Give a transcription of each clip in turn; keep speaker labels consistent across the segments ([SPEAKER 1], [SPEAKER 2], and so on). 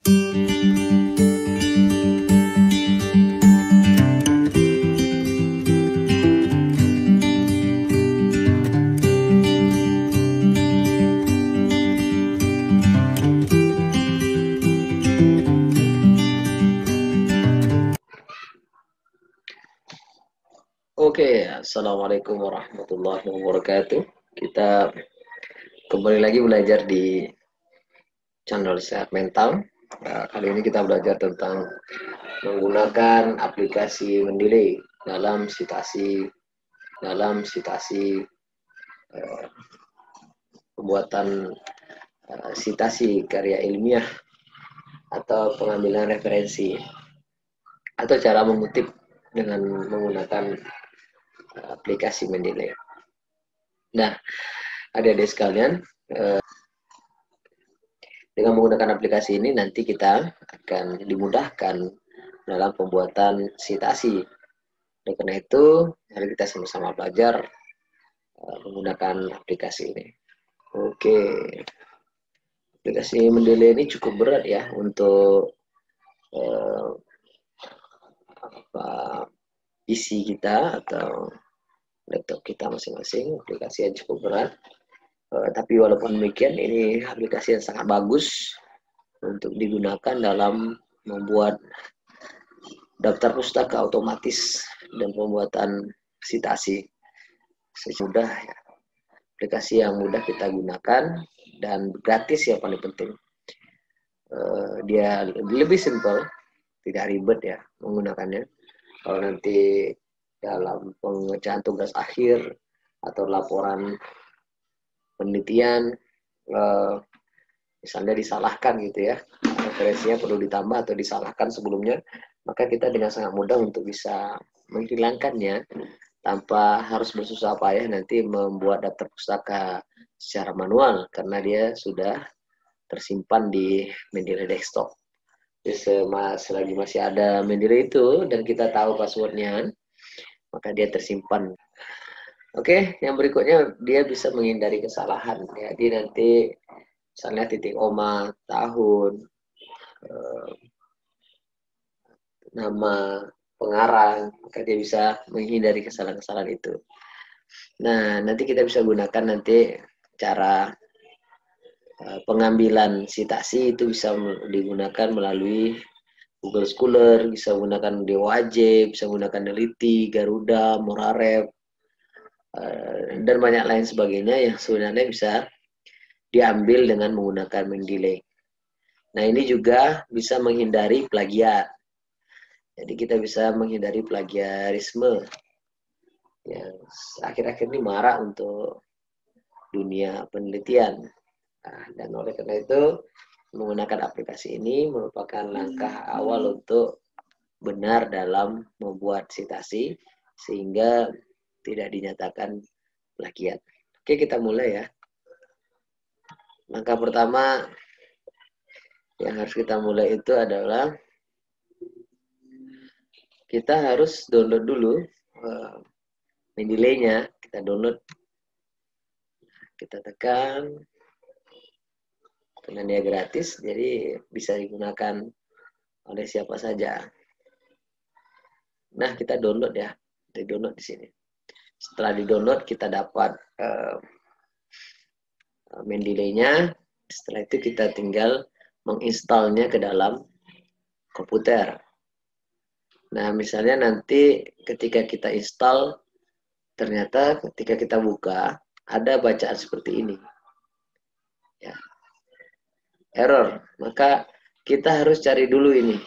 [SPEAKER 1] Oke, Assalamualaikum warahmatullahi wabarakatuh. Kita kembali lagi belajar di channel Sehat Mental. Kali ini kita belajar tentang menggunakan aplikasi mendeley dalam situasi pembuatan citasi karya ilmiah atau pengambilan referensi atau cara mengutip dengan menggunakan aplikasi mendeley. Nah, adik-adik sekalian, dengan menggunakan aplikasi ini nanti kita akan dimudahkan dalam pembuatan citasi. Oleh karena itu, mari kita sama-sama belajar menggunakan aplikasi ini. Oke, aplikasi mendeley ini cukup berat ya untuk PC kita atau laptop kita masing-masing. Aplikasi yang cukup berat. Tapi walaupun demikian, ini aplikasi yang sangat bagus untuk digunakan dalam membuat daftar pustaka otomatis dan pembuatan citasi. Semudah ya. Aplikasi yang mudah kita gunakan dan gratis ya paling penting. Dia lebih simple, tidak ribet ya menggunakannya. Kalau nanti dalam pengerjaan tugas akhir atau laporan penelitian misalnya disalahkan gitu ya, referensinya perlu ditambah atau disalahkan sebelumnya, maka kita dengan sangat mudah untuk bisa menghilangkannya tanpa harus bersusah payah nanti membuat daftar pustaka secara manual karena dia sudah tersimpan di Mendeley desktop. Jadi selagi masih ada Mendeley itu dan kita tahu passwordnya, maka dia tersimpan. Oke, yang berikutnya dia bisa menghindari kesalahan. Jadi nanti misalnya titik koma, tahun, nama pengarang, maka dia bisa menghindari kesalahan-kesalahan itu. Nah, nanti kita bisa gunakan nanti cara pengambilan citasi itu bisa digunakan melalui Google Scholar, bisa menggunakan DOAJ, bisa menggunakan Neliti, Garuda, Morarep, dan banyak lain sebagainya yang sebenarnya bisa diambil dengan menggunakan Mendeley. Nah, ini juga bisa menghindari plagiat. Jadi kita bisa menghindari plagiarisme yang akhir-akhir ini marak untuk dunia penelitian. Nah, dan oleh karena itu menggunakan aplikasi ini merupakan langkah awal untuk benar dalam membuat citasi sehingga tidak dinyatakan plagiat. Oke, kita mulai ya. Langkah pertama yang harus kita mulai itu adalah kita harus download dulu Mendeley-nya. Kita download, kita tekan, karena dia gratis, jadi bisa digunakan oleh siapa saja. Nah, kita download ya, di download di sini. Setelah di-download, kita dapat Mendeley-nya. Setelah itu kita tinggal menginstalnya ke dalam komputer. Nah, misalnya nanti ketika kita install, ternyata ketika kita buka, ada bacaan seperti ini. Ya. Error. Maka kita harus cari dulu ini,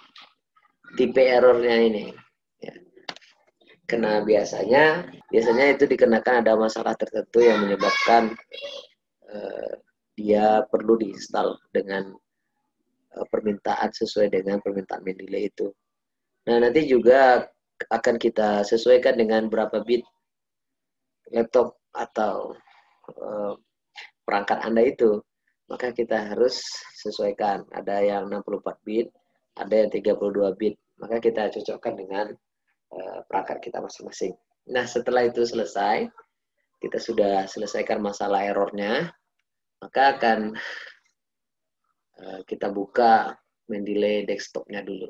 [SPEAKER 1] tipe errornya ini. Ya. Karena biasanya itu dikenakan ada masalah tertentu yang menyebabkan dia perlu diinstal dengan permintaan sesuai dengan permintaan Mendeley itu. Nah, nanti juga akan kita sesuaikan dengan berapa bit laptop atau perangkat Anda itu. Maka kita harus sesuaikan. Ada yang 64 bit, ada yang 32 bit. Maka kita cocokkan dengan perangkat kita masing-masing. Nah, setelah itu selesai, kita sudah selesaikan masalah errornya, maka akan kita buka Mendeley desktopnya dulu.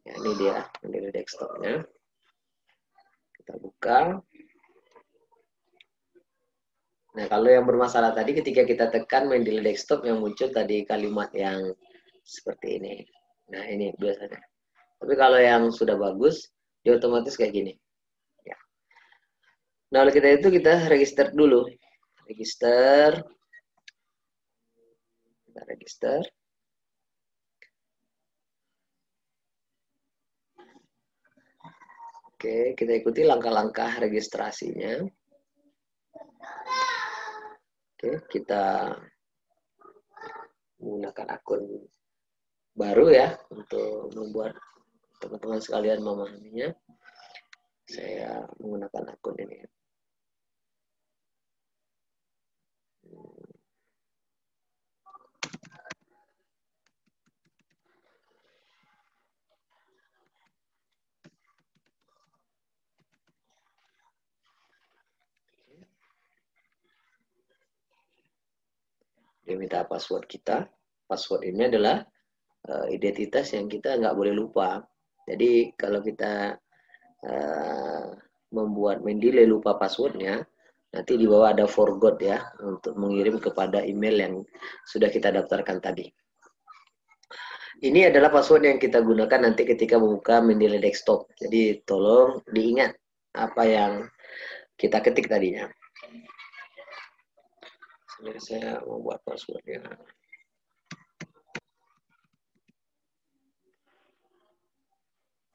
[SPEAKER 1] Ya, ini dia Mendeley desktopnya. Kita buka. Nah, kalau yang bermasalah tadi ketika kita tekan Mendeley desktop yang muncul tadi kalimat yang seperti ini. Nah, ini biasanya. Tapi kalau yang sudah bagus, dia otomatis kayak gini. Ya. Nah, oleh kita itu kita register dulu. Register. Kita register. Oke, kita ikuti langkah-langkah registrasinya. Oke, kita menggunakan akun baru ya untuk membuat teman-teman sekalian memahaminya. Saya menggunakan akun ini. Dia minta password kita. Password ini adalah identitas yang kita nggak boleh lupa. Jadi kalau kita membuat Mendeley lupa passwordnya, nanti di bawah ada forgot ya untuk mengirim kepada email yang sudah kita daftarkan tadi. Ini adalah password yang kita gunakan nanti ketika membuka Mendeley desktop. Jadi tolong diingat apa yang kita ketik tadinya. Sebenarnya saya mau buat passwordnya.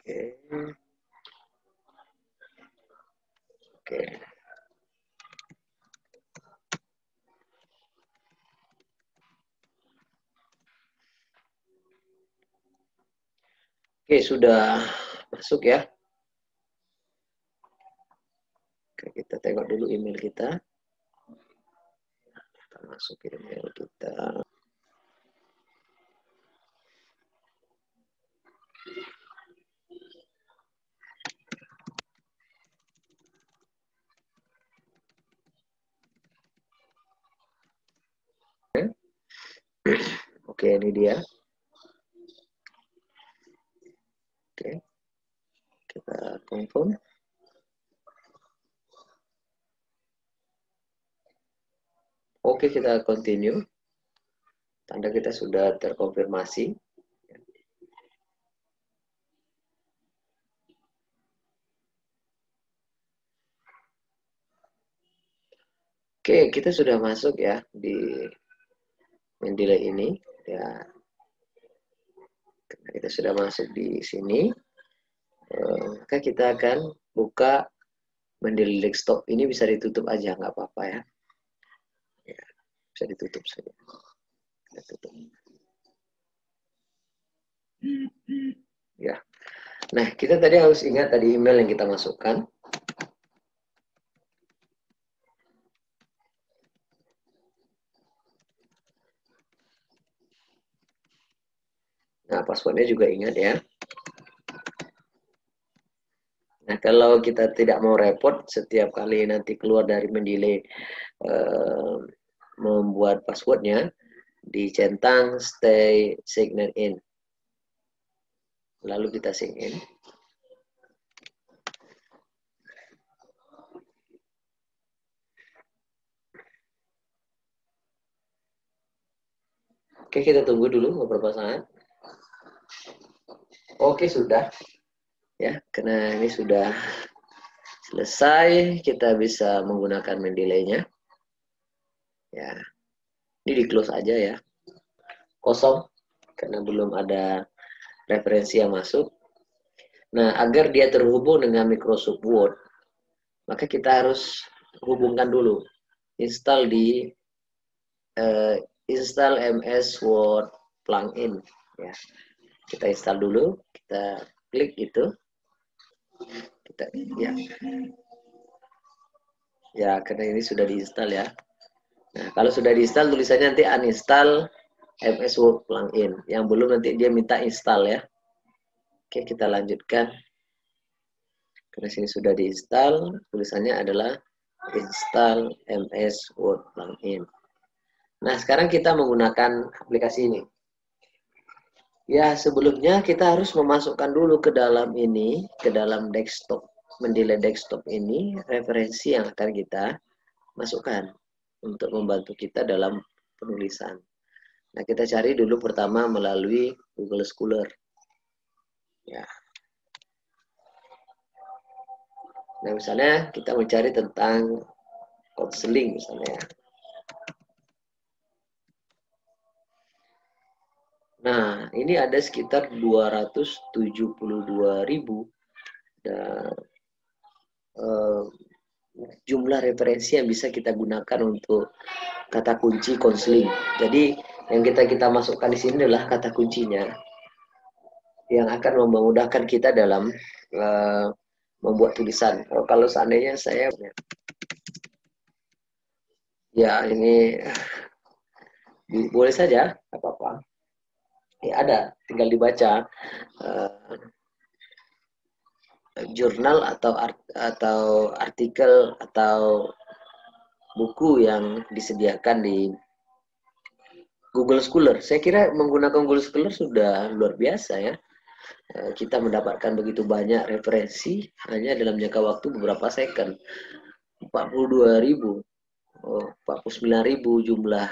[SPEAKER 1] Oke. Oke. Oke, sudah masuk ya. Oke, kita tengok dulu email kita. Kita masuk email kita. Oke, ini dia. Oke, kita confirm. Oke, kita continue. Tanda kita sudah terkonfirmasi. Oke, kita sudah masuk ya di Mendeley ini. Ya, kita sudah masuk di sini. Maka kita akan buka Mendeley desktop. Ini bisa ditutup aja, nggak apa-apa ya. Ya, bisa ditutup saja. Kita tutup. Ya. Nah, kita tadi harus ingat tadi email yang kita masukkan. Nah, passwordnya juga ingat ya. Nah, kalau kita tidak mau repot setiap kali nanti keluar dari Mendeley membuat passwordnya, dicentang stay sign in. Lalu kita sign in. Oke, kita tunggu dulu beberapa saat. Oke, sudah. Ya, karena ini sudah selesai, kita bisa menggunakan Mendeley-nya. Ya, ini di close aja ya. Kosong, karena belum ada referensi yang masuk. Nah, agar dia terhubung dengan Microsoft Word, maka kita harus hubungkan dulu. Install di install MS Word plugin. Ya, kita install dulu. Kita klik itu. Kita ya karena ini sudah diinstal ya. Nah, kalau sudah diinstal tulisannya nanti uninstall MS Word plugin. Yang belum nanti dia minta install ya. Oke, kita lanjutkan. Karena sini sudah diinstal, tulisannya adalah install MS Word plugin. Nah, sekarang kita menggunakan aplikasi ini. Ya, sebelumnya kita harus memasukkan dulu ke dalam ini, ke dalam desktop. Mendelay desktop ini referensi yang akan kita masukkan untuk membantu kita dalam penulisan. Nah, kita cari dulu pertama melalui Google Scholar. Ya. Nah, misalnya kita mencari tentang counseling misalnya. Nah, ini ada sekitar 272.000 dan jumlah referensi yang bisa kita gunakan untuk kata kunci konseling. Jadi yang kita masukkan di sini adalah kata kuncinya yang akan memudahkan kita dalam membuat tulisan. Kalau seandainya saya ya ini boleh saja, apa-apa. Ya ada, tinggal dibaca jurnal atau artikel atau buku yang disediakan di Google Scholar. Saya kira menggunakan Google Scholar sudah luar biasa ya. Kita mendapatkan begitu banyak referensi hanya dalam jangka waktu beberapa second. 42.000, 49.000 jumlah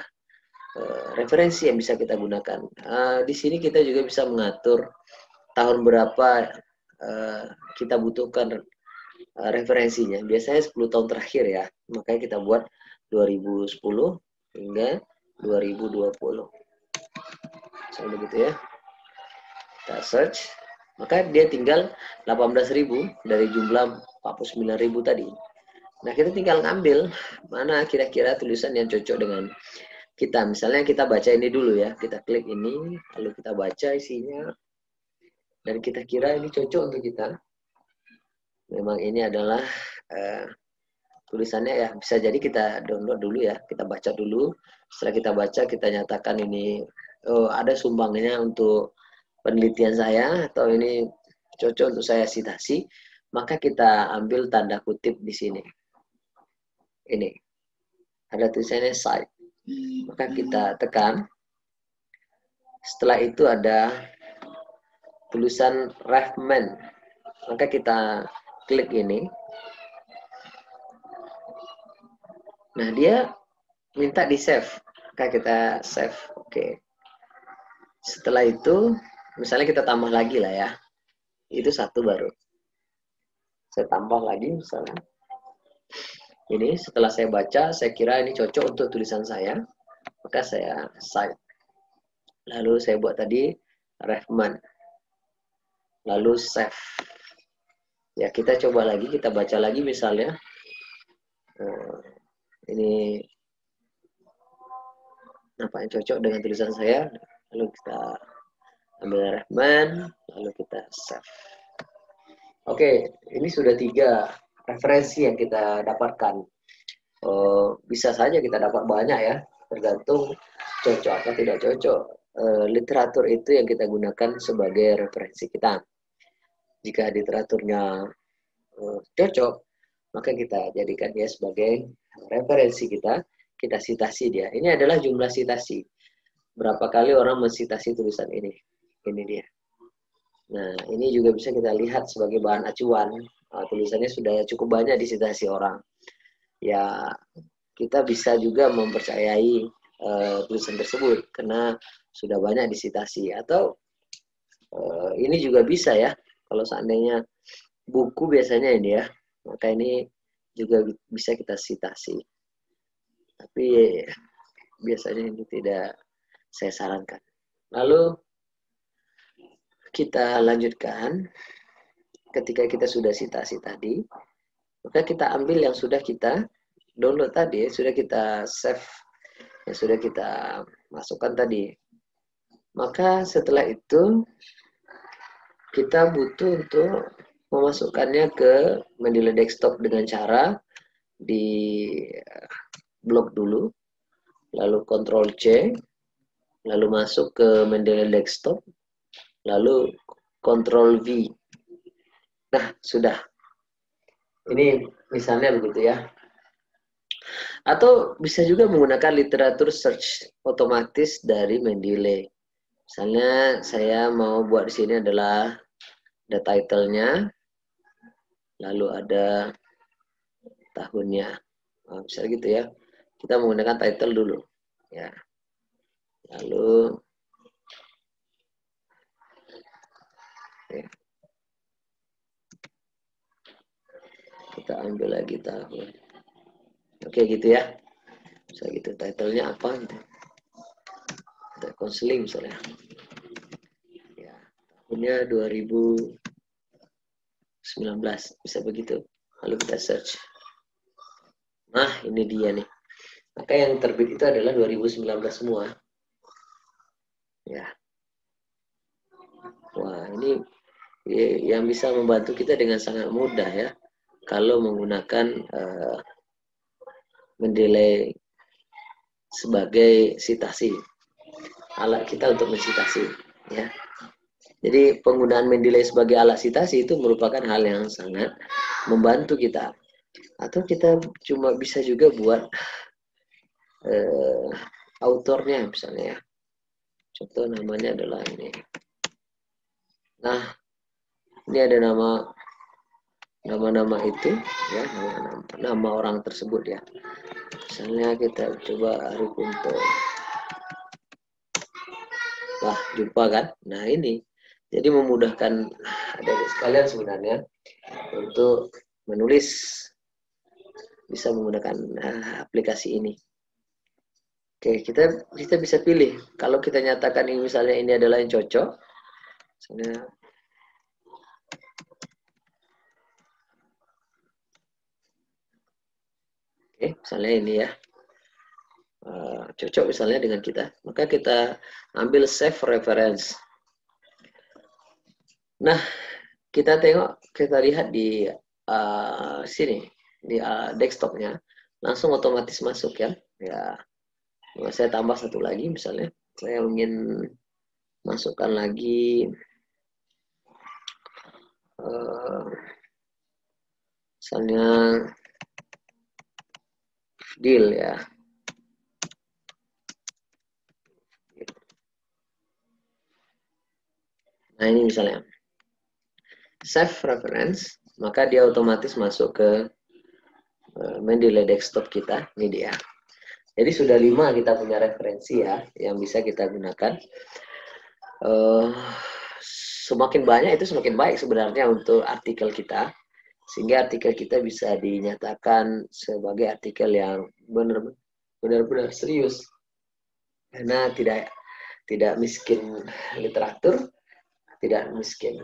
[SPEAKER 1] referensi yang bisa kita gunakan. Di sini kita juga bisa mengatur tahun berapa kita butuhkan referensinya. Biasanya 10 tahun terakhir ya. Makanya kita buat 2010 hingga 2020. Sama begitu ya. Kita search, maka dia tinggal 18.000 dari jumlah 49.000 tadi. Nah, kita tinggal ngambil mana kira-kira tulisan yang cocok dengan kita. Misalnya kita baca ini dulu ya. Kita klik ini, lalu kita baca isinya. Dan kita kira ini cocok untuk kita. Memang ini adalah tulisannya ya. Bisa jadi kita download dulu ya. Kita baca dulu. Setelah kita baca, kita nyatakan ini ada sumbangnya untuk penelitian saya atau ini cocok untuk saya sitasi, maka kita ambil tanda kutip di sini. Ini ada tulisannya cite, maka kita tekan. Setelah itu ada tulisan recommend, maka kita klik ini. Nah, dia minta di save, maka kita save. Oke. Setelah itu misalnya kita tambah lagi lah ya. Itu satu baru. Saya tambah lagi misalnya. Ini setelah saya baca, saya kira ini cocok untuk tulisan saya. Maka saya cite. Lalu saya buat tadi recommend. Lalu save. Ya, kita coba lagi, kita baca lagi misalnya. Ini apa yang cocok dengan tulisan saya. Lalu kita ambil recommend, lalu kita save. Oke, ini sudah 3 referensi yang kita dapatkan. Bisa saja kita dapat banyak ya, tergantung cocok atau tidak cocok. Literatur itu yang kita gunakan sebagai referensi kita. Jika literaturnya cocok, maka kita jadikan dia sebagai referensi kita sitasi dia. Ini adalah jumlah sitasi. Berapa kali orang mensitasi tulisan ini. Ini dia. Nah, ini juga bisa kita lihat sebagai bahan acuan. Tulisannya sudah cukup banyak disitasi orang. Ya, kita bisa juga mempercayai tulisan tersebut karena sudah banyak disitasi. Atau ini juga bisa ya, kalau seandainya buku biasanya ini ya, maka ini juga bisa kita sitasi. Tapi biasanya ini tidak saya sarankan. Lalu kita lanjutkan. Ketika kita sudah sitasi tadi, maka kita ambil yang sudah kita download tadi, sudah kita save, yang sudah kita masukkan tadi. Maka setelah itu kita butuh untuk memasukkannya ke Mendeley Desktop dengan cara di blok dulu, lalu Ctrl C, lalu masuk ke Mendeley Desktop, lalu Ctrl V. Nah, sudah. Ini misalnya begitu ya. Atau bisa juga menggunakan literatur search otomatis dari Mendeley. Misalnya saya mau buat di sini adalah ada title-nya, lalu ada tahunnya. Nah, misalnya gitu ya. Kita menggunakan title dulu. Ya. Lalu ya, kita ambil lagi tahun. Oke gitu ya. Misalnya gitu, title-nya apa gitu. Ada konseling misalnya. Ya, tahunnya 2019. Bisa begitu. Lalu kita search. Nah, ini dia nih. Maka yang terbit itu adalah 2019 semua. Ya. Wah, ini yang bisa membantu kita dengan sangat mudah ya. Kalau menggunakan mendelay sebagai citasi. Alat kita untuk mensitasi. Ya. Jadi penggunaan mendelay sebagai alat citasi itu merupakan hal yang sangat membantu kita. Atau kita cuma bisa juga buat autornya misalnya ya. Contoh namanya adalah ini. Nah, ini ada nama-nama itu ya, nama orang tersebut ya. Misalnya kita coba Arikunto. Wah, jumpa kan? Nah, ini. Jadi memudahkan adik-adik sekalian sebenarnya untuk menulis, bisa menggunakan aplikasi ini. Oke, kita bisa pilih. Kalau kita nyatakan ini misalnya ini adalah yang cocok, misalnya oke, misalnya ini ya. Cocok misalnya dengan kita, maka kita ambil save reference. Nah, kita lihat di sini di desktopnya, langsung otomatis masuk ya. Ya, saya tambah satu lagi misalnya, saya ingin masukkan lagi misalnya deal ya. Nah ini misalnya save reference, maka dia otomatis masuk ke Mendeley desktop kita. Ini dia. Jadi sudah 5 kita punya referensi ya yang bisa kita gunakan. Semakin banyak itu semakin baik sebenarnya untuk artikel kita, sehingga artikel kita bisa dinyatakan sebagai artikel yang benar-benar serius, karena tidak miskin literatur, tidak miskin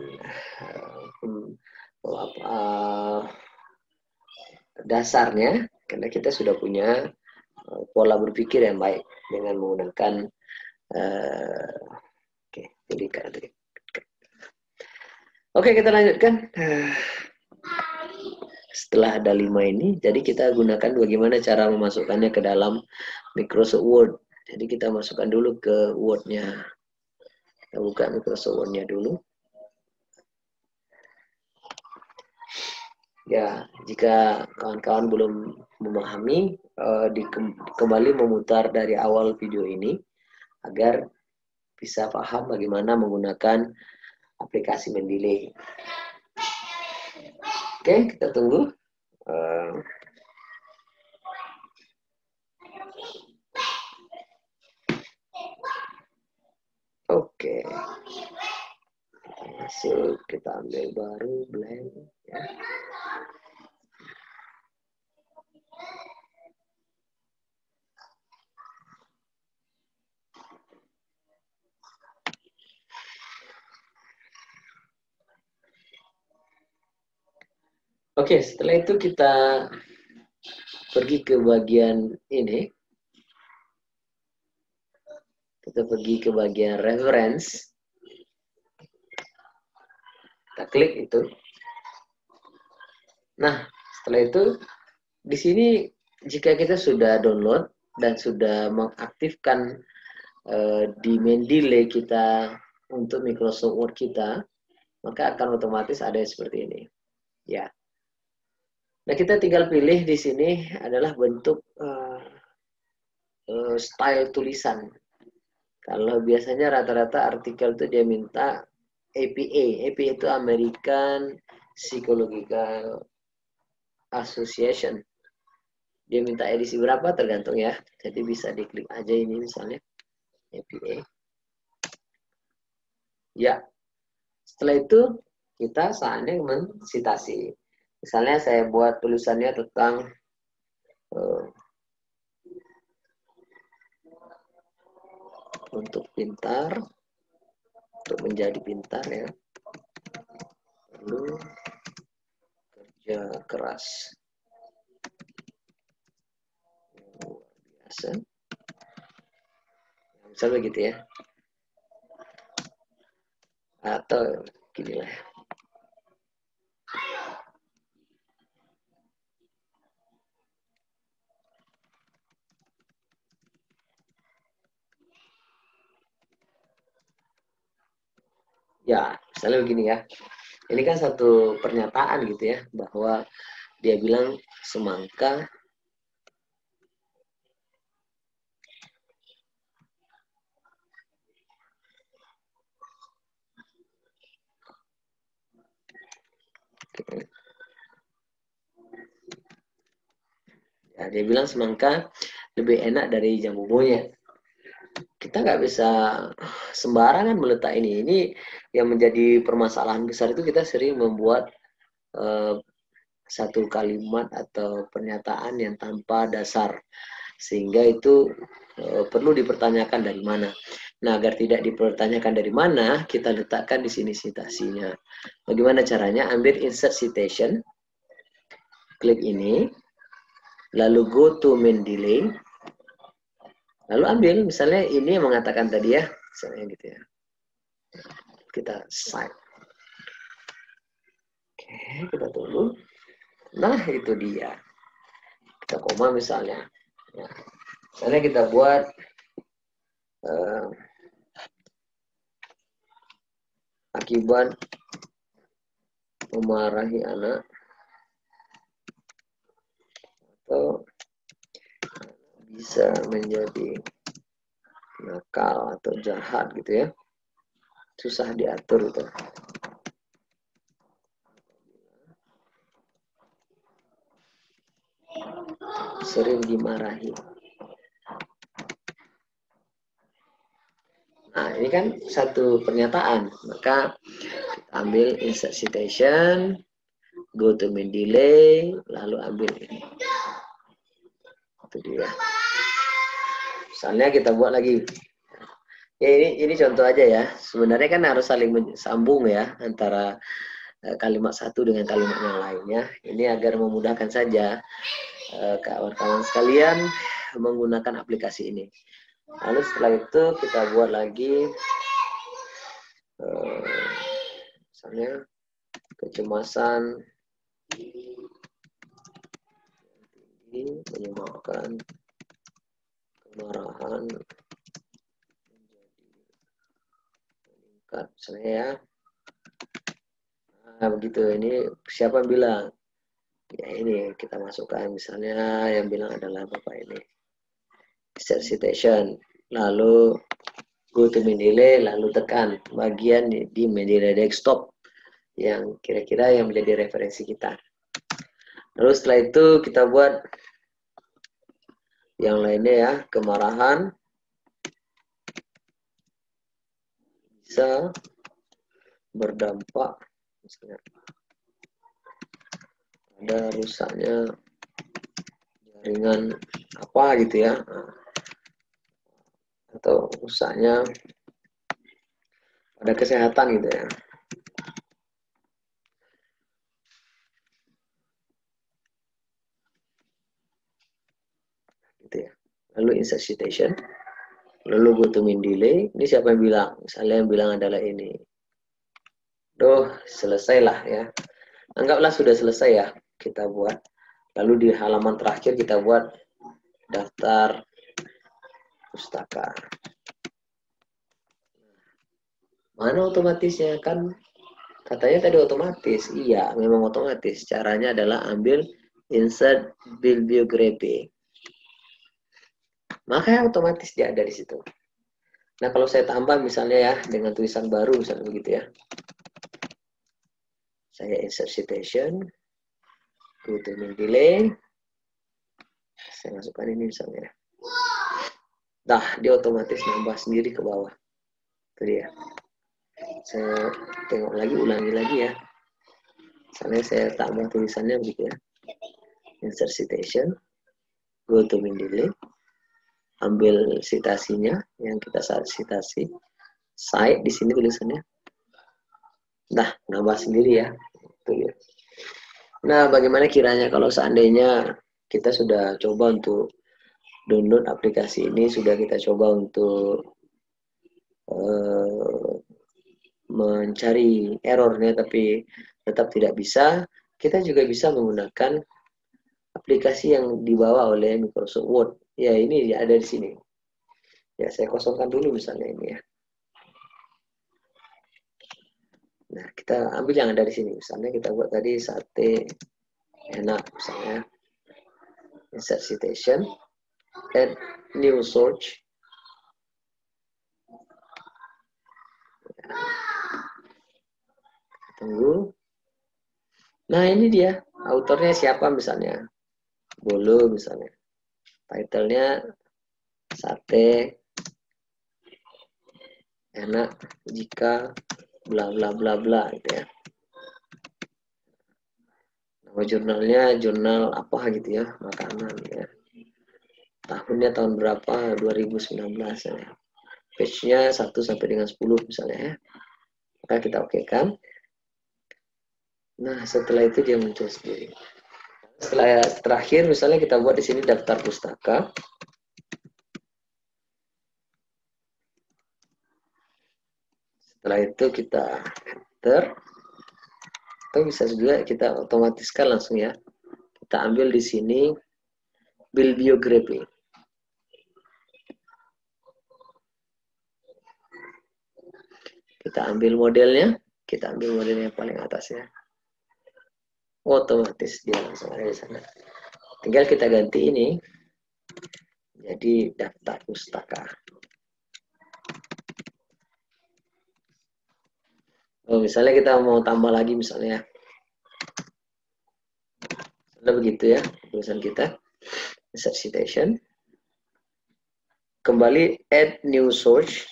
[SPEAKER 1] dasarnya, karena kita sudah punya pola berpikir yang baik dengan menggunakan Oke, kita lanjutkan. Setelah ada 5 ini, jadi kita gunakan bagaimana cara memasukkannya ke dalam Microsoft Word. Jadi kita masukkan dulu ke Word-nya. Kita buka Microsoft Word-nya dulu. Ya, jika kawan-kawan belum memahami, kembali memutar dari awal video ini agar bisa paham bagaimana menggunakan aplikasi Mendeley. Oke, kita tunggu. Oke. Masuk, kita ambil baru blank ya. Oke, setelah itu kita pergi ke bagian ini. Kita pergi ke bagian reference. Kita klik itu. Nah, setelah itu di sini jika kita sudah download dan sudah mengaktifkan di Mendeley kita untuk Microsoft Word kita, maka akan otomatis ada seperti ini. Ya. Nah, kita tinggal pilih di sini adalah bentuk style tulisan. Kalau biasanya rata-rata artikel itu dia minta APA. APA itu American Psychological Association. Dia minta edisi berapa tergantung ya. Jadi bisa diklik aja ini misalnya APA. Ya, setelah itu kita saatnya mensitasi. Misalnya saya buat tulisannya tentang untuk pintar, untuk menjadi pintar ya, perlu kerja keras. Luar biasa. Misalnya begitu ya. Atau gini lah. Ya, misalnya begini ya. Ini kan satu pernyataan gitu ya, bahwa dia bilang semangka ya, dia bilang semangka lebih enak dari jambu monyet. Kita nggak bisa sembarangan meletak ini. Ini yang menjadi permasalahan besar itu kita sering membuat satu kalimat atau pernyataan yang tanpa dasar. Sehingga itu perlu dipertanyakan dari mana. Nah, agar tidak dipertanyakan dari mana, kita letakkan di sini citasinya. Bagaimana caranya? Ambil insert citation, klik ini, lalu go to main delay, lalu ambil, misalnya ini yang mengatakan tadi ya, misalnya gitu ya. Kita cite. Oke, kita tunggu. Nah, itu dia. Kita koma misalnya. Nah, misalnya kita buat akibat memarahi anak atau bisa menjadi nakal atau jahat gitu ya, susah diatur itu. Sering dimarahi. Nah, ini kan satu pernyataan, maka kita ambil insert citation, go to main delay, lalu ambil ini. Itu dia. Misalnya kita buat lagi. Ya, ini contoh aja ya. Sebenarnya kan harus saling sambung ya antara kalimat satu dengan kalimat yang lainnya. Ini agar memudahkan saja kawan-kawan sekalian menggunakan aplikasi ini. Lalu setelah itu kita buat lagi misalnya kecemasan tinggi menyebabkan kemarahan meningkat, misalnya ya. Nah, begitu. Ini siapa yang bilang? Ya, ini kita masukkan, misalnya yang bilang adalah Bapak ini. Insert citation, lalu go to main delay, lalu tekan bagian di main delay desktop yang kira-kira yang menjadi referensi kita. Lalu setelah itu kita buat yang lainnya ya, kemarahan bisa berdampak misalnya ada rusaknya jaringan apa gitu ya, atau rusaknya pada kesehatan gitu ya. Gitu ya. Lalu insert citation, lalu go to main delay. Ini siapa yang bilang? Misalnya yang bilang adalah ini. Selesailah ya. Anggaplah sudah selesai ya kita buat. Lalu di halaman terakhir kita buat daftar pustaka. Mana otomatisnya? Kan katanya tadi otomatis. Iya, memang otomatis. Caranya adalah ambil insert bibliography. Maka otomatis dia ada di situ. Nah, kalau saya tambah misalnya ya, dengan tulisan baru, misalnya begitu ya. Saya insert citation, go to delay. Saya masukkan ini misalnya. Nah, dia otomatis nambah sendiri ke bawah. Itu dia. Saya tengok lagi, ulangi lagi ya. Misalnya saya tambah tulisannya begitu ya. Insert citation, go to delay. Ambil citasinya yang kita citasi, cite di sini tulisannya. Nah, nambah sendiri ya. Itu ya. Nah, bagaimana kiranya kalau seandainya kita sudah coba untuk download aplikasi ini, sudah kita coba untuk mencari errornya, tapi tetap tidak bisa, kita juga bisa menggunakan aplikasi yang dibawa oleh Microsoft Word. Ya, ini ada di sini. Ya, saya kosongkan dulu misalnya ini ya. Nah, kita ambil yang ada di sini. Misalnya kita buat tadi sate enak misalnya. Insert citation, add new search. Tunggu. Nah, ini dia. Autornya siapa misalnya. Bolu misalnya. Title-nya sate enak jika bla bla bla bla gitu ya. Nama jurnalnya jurnal apa gitu ya, makanan ya. Tahunnya tahun berapa? 2019 ya. Page-nya 1 sampai dengan 10 misalnya ya. Maka kita oke-kan. Nah, setelah itu dia muncul sendiri. Setelah terakhir misalnya kita buat di sini daftar pustaka. Setelah itu kita enter. Atau bisa juga kita otomatiskan langsung ya. Kita ambil di sini bibliography. Kita ambil modelnya. Kita ambil modelnya yang paling atas ya. Otomatis dia langsung ada di sana. Tinggal kita ganti ini jadi daftar pustaka. Oh, misalnya kita mau tambah lagi misalnya. Misalnya begitu ya tulisan kita. Insert citation. Kembali add new source.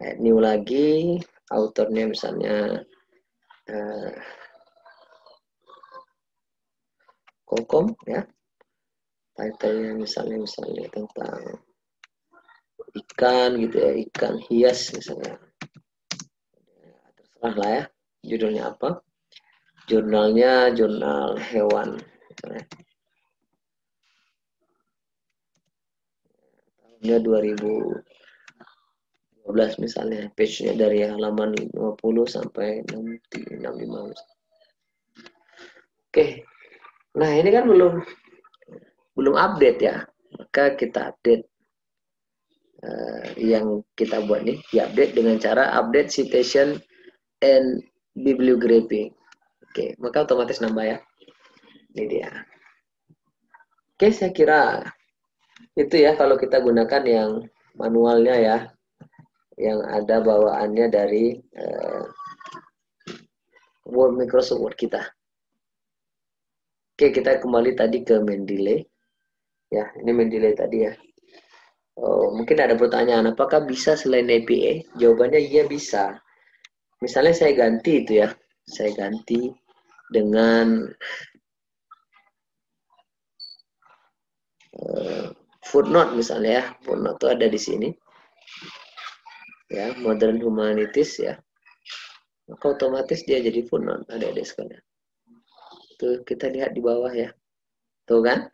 [SPEAKER 1] Add new lagi. Autornya misalnya Kokom ya. Title-nya misalnya tentang ikan gitu ya, ikan hias misalnya. Terserah lah ya, judulnya apa. Jurnalnya jurnal hewan misalnya. Tahunnya 2012 misalnya, page-nya dari halaman 50 sampai 65. Oke. Nah, ini kan belum update ya. Maka kita update yang kita buat nih, diupdate dengan cara update citation and bibliography. Oke, maka otomatis nambah ya. Ini dia. Oke, saya kira itu ya kalau kita gunakan yang manualnya ya. Yang ada bawaannya dari Microsoft Word kita. Oke, kita kembali tadi ke Mendeley. Ya, ini Mendeley tadi ya. Oh, mungkin ada pertanyaan, apakah bisa selain APA? Jawabannya iya bisa. Misalnya saya ganti itu ya. Saya ganti dengan footnote misalnya ya. Footnote itu ada di sini. Ya, Modern Humanities ya. Maka otomatis dia jadi footnote. Ada sekalian. Tuh, kita lihat di bawah ya. Tuh kan?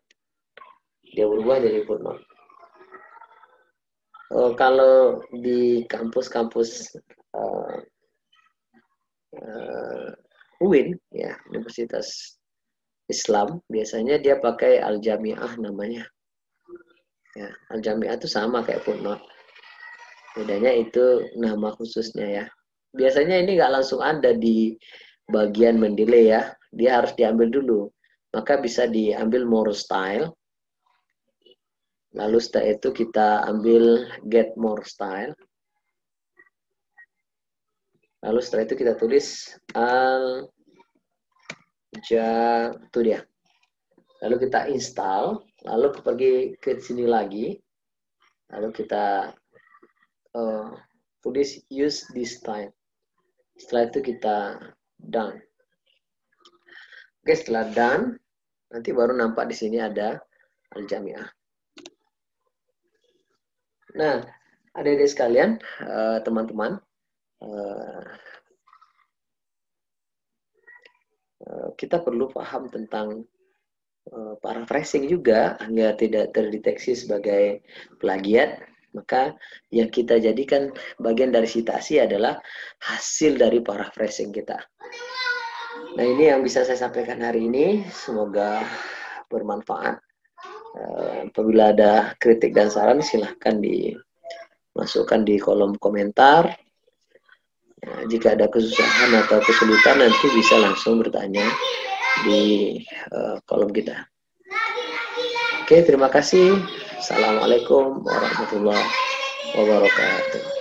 [SPEAKER 1] Dia berubah jadi footnote. Kalau di kampus-kampus UIN ya, Universitas Islam, biasanya dia pakai Al-Jami'ah namanya. Ya, Al-Jami'ah itu sama kayak footnote. Bedanya itu nama khususnya ya. Biasanya ini nggak langsung ada di bagian Mendeley ya. Dia harus diambil dulu. Maka bisa diambil more style. Lalu setelah itu kita ambil get more style. Lalu setelah itu kita tulis itu dia. Lalu kita install, lalu pergi ke sini lagi, lalu kita tulis use this style. Setelah itu kita done. Oke, setelah done, nanti baru nampak di sini ada Al-Jami'ah. Nah, adik-adik sekalian, teman-teman, kita perlu paham tentang paraphrasing juga agar tidak terdeteksi sebagai plagiat. Maka yang kita jadikan bagian dari citasi adalah hasil dari paraphrasing kita. Nah, ini yang bisa saya sampaikan hari ini. Semoga bermanfaat. Apabila ada kritik dan saran, silahkan dimasukkan di kolom komentar. Jika ada kesusahan atau kesulitan, nanti bisa langsung bertanya di kolom kita. Oke, terima kasih. Assalamualaikum warahmatullahi wabarakatuh.